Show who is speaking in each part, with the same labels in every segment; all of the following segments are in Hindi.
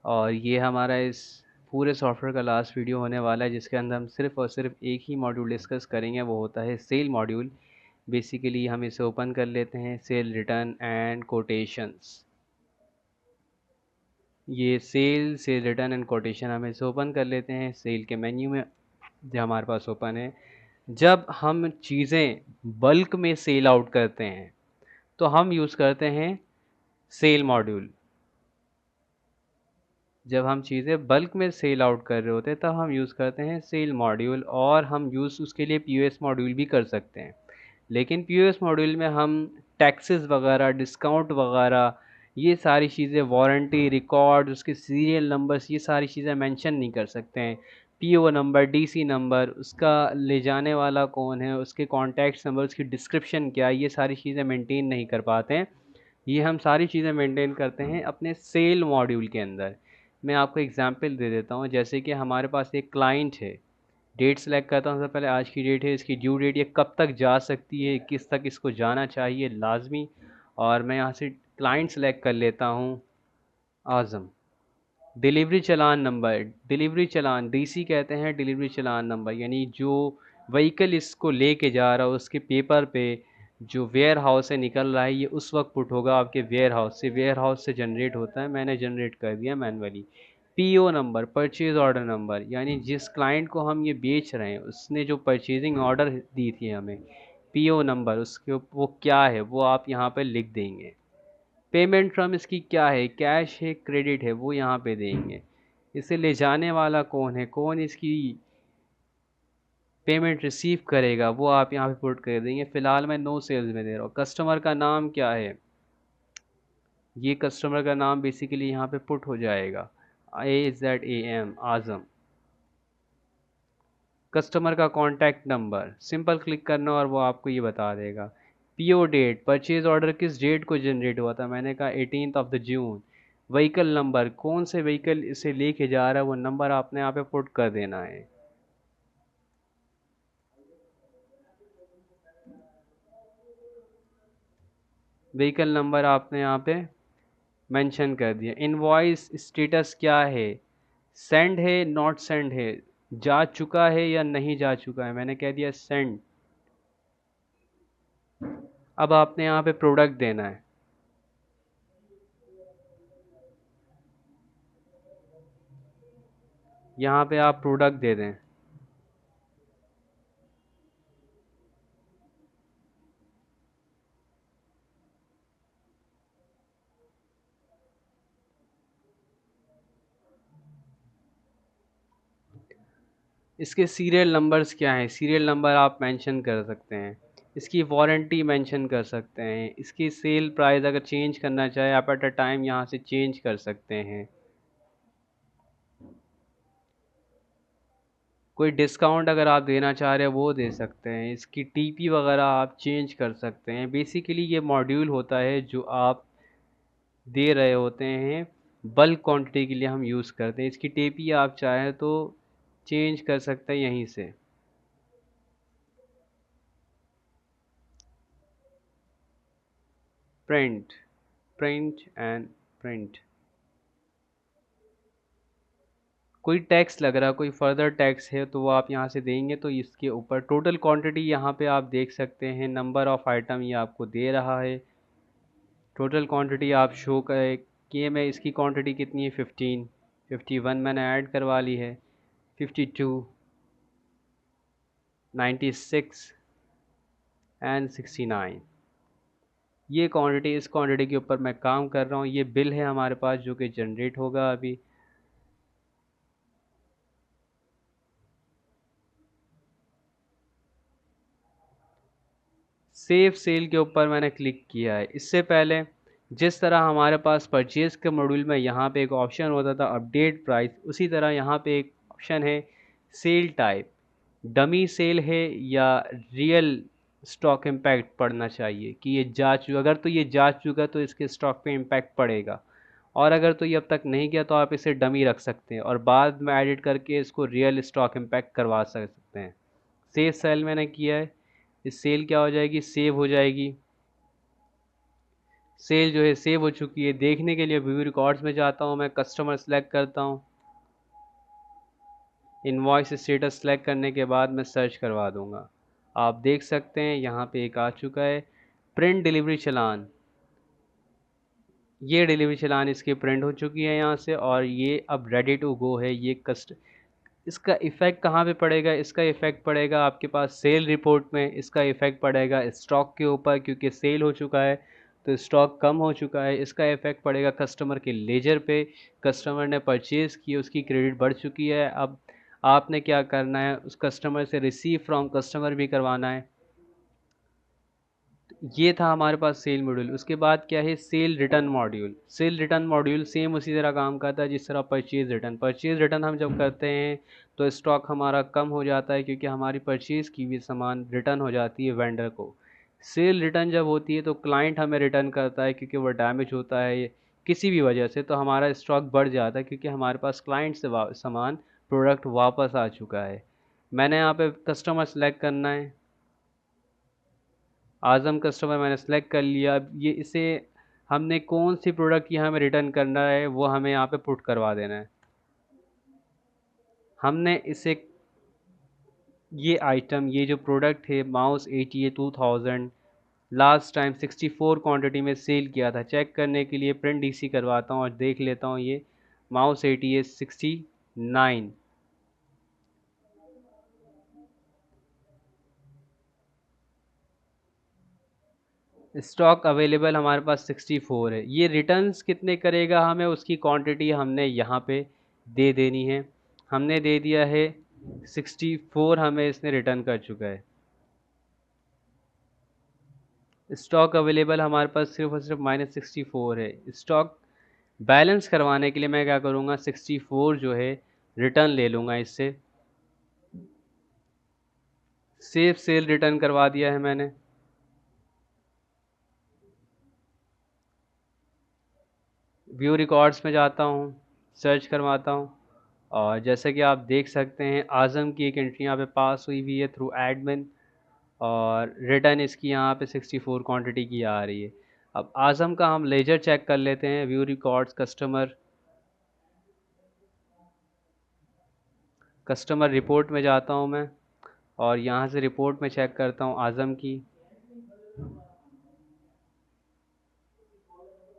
Speaker 1: और ये हमारा इस पूरे सॉफ्टवेयर का लास्ट वीडियो होने वाला है, जिसके अंदर हम सिर्फ और सिर्फ एक ही मॉड्यूल डिस्कस करेंगे, वो होता है सेल मॉड्यूल। बेसिकली हम इसे ओपन कर लेते हैं, सेल रिटर्न एंड कोटेशंस। ये सेल रिटर्न एंड कोटेशन हम इसे ओपन कर लेते हैं सेल के मेन्यू में जो हमारे पास ओपन है। जब हम चीज़ें बल्क में सेल आउट करते हैं तो हम यूज़ करते हैं सेल मॉड्यूल। जब हम चीज़ें बल्क में सेल आउट कर रहे होते हैं तब हम यूज़ करते हैं सेल मॉड्यूल, और हम यूज़ उसके लिए पीओएस मॉड्यूल भी कर सकते हैं। लेकिन पीओएस मॉड्यूल में हम टैक्सेस वगैरह, डिस्काउंट वगैरह, ये सारी चीज़ें, वारंटी रिकॉर्ड, उसके सीरियल नंबर्स, ये सारी चीज़ें मेंशन नहीं कर सकते हैं। पीओ नंबर, डीसी नंबर, उसका ले जाने वाला कौन है, उसके कॉन्टैक्ट नंबर, उसकी डिस्क्रिप्शन क्या है, ये सारी चीज़ें मेंटेन नहीं कर पाते हैं। ये हम सारी चीज़ें मेंटेन करते हैं अपने सेल मॉड्यूल के अंदर। मैं आपको एग्जांपल दे देता हूँ, जैसे कि हमारे पास एक क्लाइंट है। डेट सेलेक्ट करता हूँ, सबसे पहले आज की डेट है, इसकी ड्यू डेट, ये कब तक जा सकती है, किस तक इसको जाना चाहिए लाजमी। और मैं यहाँ से क्लाइंट सेलेक्ट कर लेता हूँ आज़म। डिलीवरी चालान नंबर, डिलीवरी चालान डीसी कहते हैं, डिलीवरी चालान नंबर यानी जो व्हीकल इसको लेके जा रहा है उसके पेपर पे जो वेयर हाउस से निकल रहा है, ये उस वक्त पुट होगा आपके वेयर हाउस से जनरेट होता है। मैंने जनरेट कर दिया manually. PO number, purchase order number, यानी जिस क्लाइंट को हम ये बेच रहे हैं उसने जो परचेजिंग ऑर्डर दी थी हमें, पीओ नंबर उसके वो क्या है वो आप यहाँ पे लिख देंगे। पेमेंट फ्रॉम इसकी क्या है, कैश है क्रेडिट है, वो यहाँ पे देंगे। इसे ले जाने वाला कौन है, कौन इसकी पेमेंट रिसीव करेगा, वो आप यहाँ पे पुट कर देंगे। फ़िलहाल मैं नो सेल्स में दे रहा हूँ। कस्टमर का नाम क्या है, ये कस्टमर का नाम बेसिकली यहाँ पे पुट हो जाएगा, AZAM, आज़म। कस्टमर का कॉन्टैक्ट नंबर, सिंपल क्लिक करना और वो आपको ये बता देगा। पीओ डेट, परचेज ऑर्डर किस डेट को जनरेट हुआ था, मैंने कहा 18th of the June. Vehicle number, कौन से व्हीकल इसे लेके जा रहा है, वो नंबर आपने यहाँ पे पुट कर देना है। व्हीकल नंबर आपने यहाँ पे मेंशन कर दिया। इनवॉइस स्टेटस क्या है, सेंड है नॉट सेंड है, जा चुका है या नहीं जा चुका है, मैंने कह दिया सेंड। अब आपने यहाँ पे प्रोडक्ट देना है। यहाँ पे आप प्रोडक्ट दे दें। इसके सीरियल नंबर्स क्या हैं, सीरियल नंबर आप मेंशन कर सकते हैं। इसकी वारंटी मेंशन कर सकते हैं। इसकी सेल प्राइस अगर चेंज करना चाहे आप एट अ टाइम यहाँ से चेंज कर सकते हैं। कोई डिस्काउंट अगर आप देना चाह रहे हैं वो दे सकते हैं। इसकी टीपी वगैरह आप चेंज कर सकते हैं। बेसिकली ये मॉड्यूल होता है जो आप दे रहे होते हैं, बल्क क्वांटिटी के लिए हम यूज़ करते हैं। इसकी टीपी आप चाहें तो चेंज कर सकते हैं यहीं से। Print, print and print. कोई टैक्स लग रहा है, कोई फर्दर टैक्स है तो वो आप यहाँ से देंगे तो इसके ऊपर टोटल क्वांटिटी यहाँ पे आप देख सकते हैं। नंबर ऑफ़ आइटम ये आपको दे रहा है। टोटल क्वांटिटी आप शो करें कि मैं इसकी क्वांटिटी कितनी है, 15, 51 मैंने ऐड करवा ली है, 52, 96 एंड 69। ये क्वांटिटी, इस क्वांटिटी के ऊपर मैं काम कर रहा हूँ। ये बिल है हमारे पास जो कि जनरेट होगा अभी। सेव सेल के ऊपर मैंने क्लिक किया है। इससे पहले जिस तरह हमारे पास परचेज़ के मॉड्यूल में यहाँ पे एक ऑप्शन होता था अपडेट प्राइस, उसी तरह यहाँ पे एक ऑप्शन है सेल टाइप। डमी सेल है या रियल स्टॉक इम्पैक्ट पड़ना चाहिए कि ये जा चुका, अगर तो ये जा चुका तो इसके स्टॉक पे इम्पैक्ट पड़ेगा, और अगर तो ये अब तक नहीं गया तो आप इसे डमी रख सकते हैं और बाद में एडिट करके इसको रियल स्टॉक इम्पैक्ट करवा सकते हैं। सेव सेल मैंने किया है। इस सेल क्या हो जाएगी, सेव हो जाएगी। सेल जो है सेव हो चुकी है। देखने के लिए व्यू रिकॉर्ड्स में जाता हूँ, मैं कस्टमर सेलेक्ट करता हूँ, इनवॉइस स्टेटस सेलेक्ट करने के बाद मैं सर्च करवा दूंगा। आप देख सकते हैं यहाँ पे एक आ चुका है, प्रिंट डिलीवरी चलान। ये डिलीवरी चलान इसकी प्रिंट हो चुकी है यहाँ से, और ये अब रेडी टू गो है। ये इसका इफ़ेक्ट कहाँ पे पड़ेगा? इसका इफ़ेक्ट पड़ेगा आपके पास सेल रिपोर्ट में। इसका इफ़ेक्ट पड़ेगा स्टॉक के ऊपर, क्योंकि सेल हो चुका है तो स्टॉक कम हो चुका है। इसका इफ़ेक्ट पड़ेगा कस्टमर के लेजर पे, कस्टमर ने परचेज़ की, उसकी क्रेडिट बढ़ चुकी है। अब आपने क्या करना है, उस कस्टमर से रिसीव फ्रॉम कस्टमर भी करवाना है। ये था हमारे पास सेल मॉड्यूल। उसके बाद क्या है, cell return module. Cell return module same उसी तरह काम करता है जिस तरह परचेज रिटर्न। परचेज रिटर्न हम जब करते हैं तो स्टॉक हमारा कम हो जाता है, क्योंकि हमारी परचेज की हुई सामान रिटर्न हो जाती है वेंडर को। सेल रिटर्न जब होती है तो क्लाइंट हमें रिटर्न करता है, क्योंकि वो डैमेज होता है किसी भी वजह से, तो हमारा स्टॉक बढ़ जाता है, क्योंकि हमारे पास क्लाइंट से सामान प्रोडक्ट वापस आ चुका है। मैंने यहाँ पे कस्टमर सेलेक्ट करना है, आज़म कस्टमर मैंने सेलेक्ट कर लिया। अब ये इसे हमने कौन सी प्रोडक्ट यहाँ में रिटर्न करना है वो हमें यहाँ पे पुट करवा देना है। हमने इसे ये आइटम, ये जो प्रोडक्ट है माउस 88 2000, लास्ट टाइम 64 क्वांटिटी में सेल किया था। चेक करने के लिए प्रिंट डीसी करवाता हूँ और देख लेता हूँ ये माउस 88 69। स्टॉक अवेलेबल हमारे पास 64 है। ये रिटर्न्स कितने करेगा हमें, उसकी क्वांटिटी हमने यहाँ पे दे देनी है। हमने दे दिया है 64, हमें इसने रिटर्न कर चुका है। स्टॉक अवेलेबल हमारे पास सिर्फ और सिर्फ -64 है। स्टॉक बैलेंस करवाने के लिए मैं क्या करूँगा, 64 जो है रिटर्न ले लूँगा इससे। सेव सेल रिटर्न करवा दिया है मैंने। व्यू रिकॉर्ड्स में जाता हूँ, सर्च करवाता हूँ, और जैसे कि आप देख सकते हैं आज़म की एक एंट्री यहाँ पे पास हुई हुई है थ्रू एडमिन, और रिटर्न इसकी यहाँ पे 64 क्वांटिटी की आ रही है। अब आज़म का हम लेजर चेक कर लेते हैं। व्यू रिकॉर्ड्स कस्टमर रिपोर्ट में जाता हूँ मैं, और यहाँ से रिपोर्ट में चेक करता हूँ आज़म की,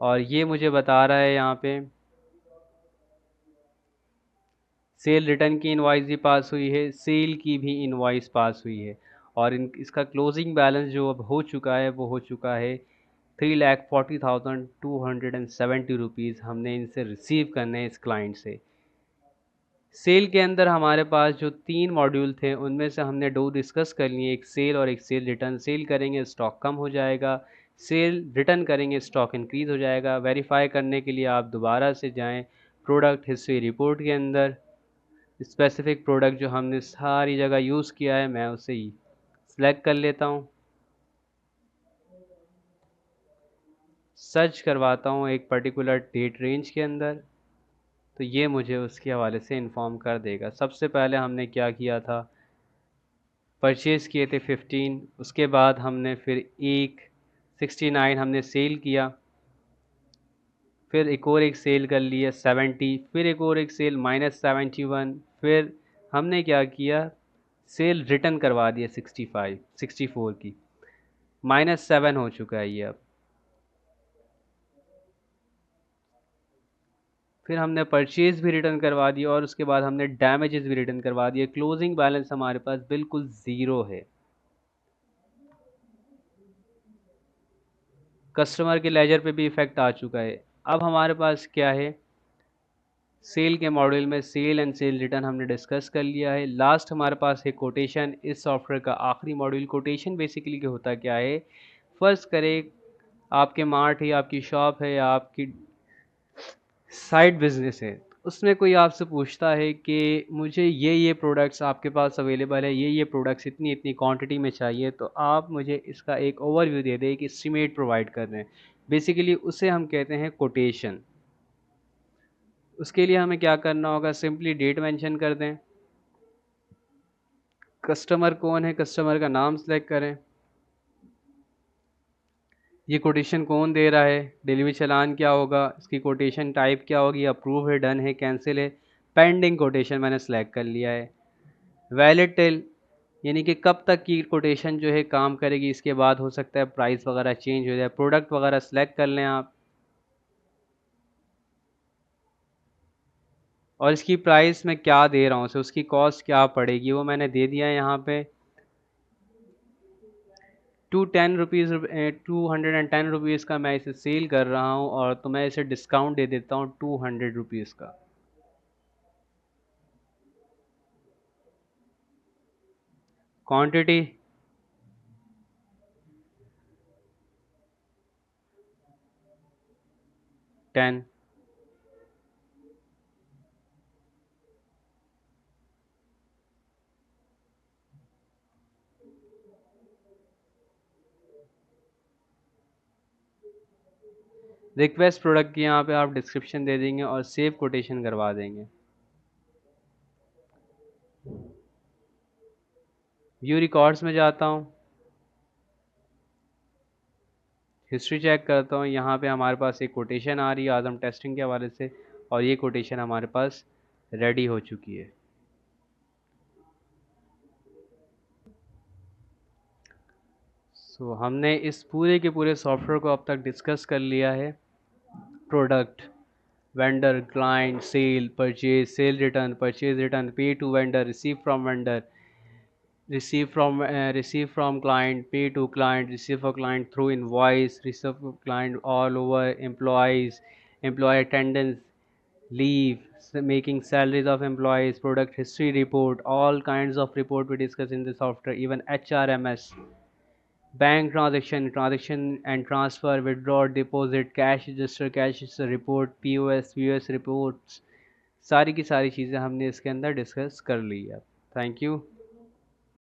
Speaker 1: और ये मुझे बता रहा है यहाँ पे सेल रिटर्न की इनवॉइस भी पास हुई है, सेल की भी इनवॉइस पास हुई है, और इसका क्लोजिंग बैलेंस जो अब हो चुका है वो हो चुका है 3,40,270 रुपीज़। हमने इनसे रिसीव करने हैं इस क्लाइंट से। सेल के अंदर हमारे पास जो 3 मॉड्यूल थे उनमें से हमने 2 डिस्कस कर लिए, एक सेल और एक सेल रिटर्न। सेल करेंगे स्टॉक कम हो जाएगा, सेल रिटर्न करेंगे स्टॉक इंक्रीज़ हो जाएगा। वेरीफाई करने के लिए आप दोबारा से जाएं प्रोडक्ट हिस्ट्री रिपोर्ट के अंदर, स्पेसिफिक प्रोडक्ट जो हमने सारी जगह यूज़ किया है मैं उसे ही सिलेक्ट कर लेता हूँ, सर्च करवाता हूँ एक पर्टिकुलर डेट रेंज के अंदर, तो ये मुझे उसके हवाले से इन्फॉर्म कर देगा। सबसे पहले हमने क्या किया था, परचेज़ किए थे 15, उसके बाद हमने फिर एक 69 हमने सेल किया, फिर एक और एक सेल कर लिया 70, फिर एक और एक सेल -71, फिर हमने क्या किया, सेल रिटर्न करवा दिया 64 की, -7 हो चुका है ये अब। फिर हमने परचेज़ भी रिटर्न करवा दिया, और उसके बाद हमने डैमेजेस भी रिटर्न करवा दिए। क्लोजिंग बैलेंस हमारे पास बिल्कुल ज़ीरो है। कस्टमर के लेजर पे भी इफ़ेक्ट आ चुका है। अब हमारे पास क्या है, सेल के मॉड्यूल में सेल एंड सेल रिटर्न हमने डिस्कस कर लिया है। लास्ट हमारे पास है कोटेशन। इस सॉफ्टवेयर का आखिरी मॉड्यूल कोटेशन बेसिकली क्या होता क्या है, फ़र्ज़ करें आपके मार्ट है, आपकी शॉप है, या आपकी साइड बिजनेस है, उसमें कोई आपसे पूछता है कि मुझे ये प्रोडक्ट्स आपके पास अवेलेबल है, ये प्रोडक्ट्स इतनी इतनी क्वांटिटी में चाहिए, तो आप मुझे इसका एक ओवरव्यू दे दें, एक एस्टीमेट प्रोवाइड कर दें। बेसिकली उसे हम कहते हैं कोटेशन। उसके लिए हमें क्या करना होगा, सिंपली डेट मेंशन कर दें, कस्टमर कौन है, कस्टमर का नाम सेलेक्ट करें, ये कोटेशन कौन दे रहा है, डिलीवरी चालान क्या होगा, इसकी कोटेशन टाइप क्या होगी, अप्रूव है, डन है, कैंसिल है, पेंडिंग कोटेशन मैंने सेलेक्ट कर लिया है। वैलिड टिल यानी कि कब तक की कोटेशन जो है काम करेगी, इसके बाद हो सकता है प्राइस वगैरह चेंज हो जाए। प्रोडक्ट वगैरह सेलेक्ट कर लें आप, और इसकी प्राइस मैं क्या दे रहा हूँ, सो उसकी कॉस्ट क्या पड़ेगी वो मैंने दे दिया है यहाँ पे। 210 रुपीज़, 210 रुपीज़ का मैं इसे सेल कर रहा हूँ, और तो मैं इसे डिस्काउंट दे देता हूँ 200 रुपीज़ का। क्वांटिटी 10। रिक्वेस्ट प्रोडक्ट की यहाँ पे आप डिस्क्रिप्शन दे देंगे और सेव कोटेशन करवा देंगे। व्यू रिकॉर्ड्स में जाता हूँ, हिस्ट्री चेक करता हूँ, यहाँ पे हमारे पास एक कोटेशन आ रही है आज़म टेस्टिंग के हवाले से, और ये कोटेशन हमारे पास रेडी हो चुकी है। हमने इस पूरे के पूरे सॉफ्टवेयर को अब तक डिस्कस कर लिया है। Product, vendor, client, sale, purchase, sale return, purchase return, pay to vendor, receive from vendor, receive from client, pay to client, receive for client through invoice, receive for client all over, employees, employee attendance, leave, making salaries of employees, product history report, all kinds of report we discuss in the software, even HRMS, bank transaction, transaction and transfer, withdraw, deposit, cash register report, POS reports, सारी की सारी चीज़ें हमने इसके अंदर डिस्कस कर ली है। Thank you.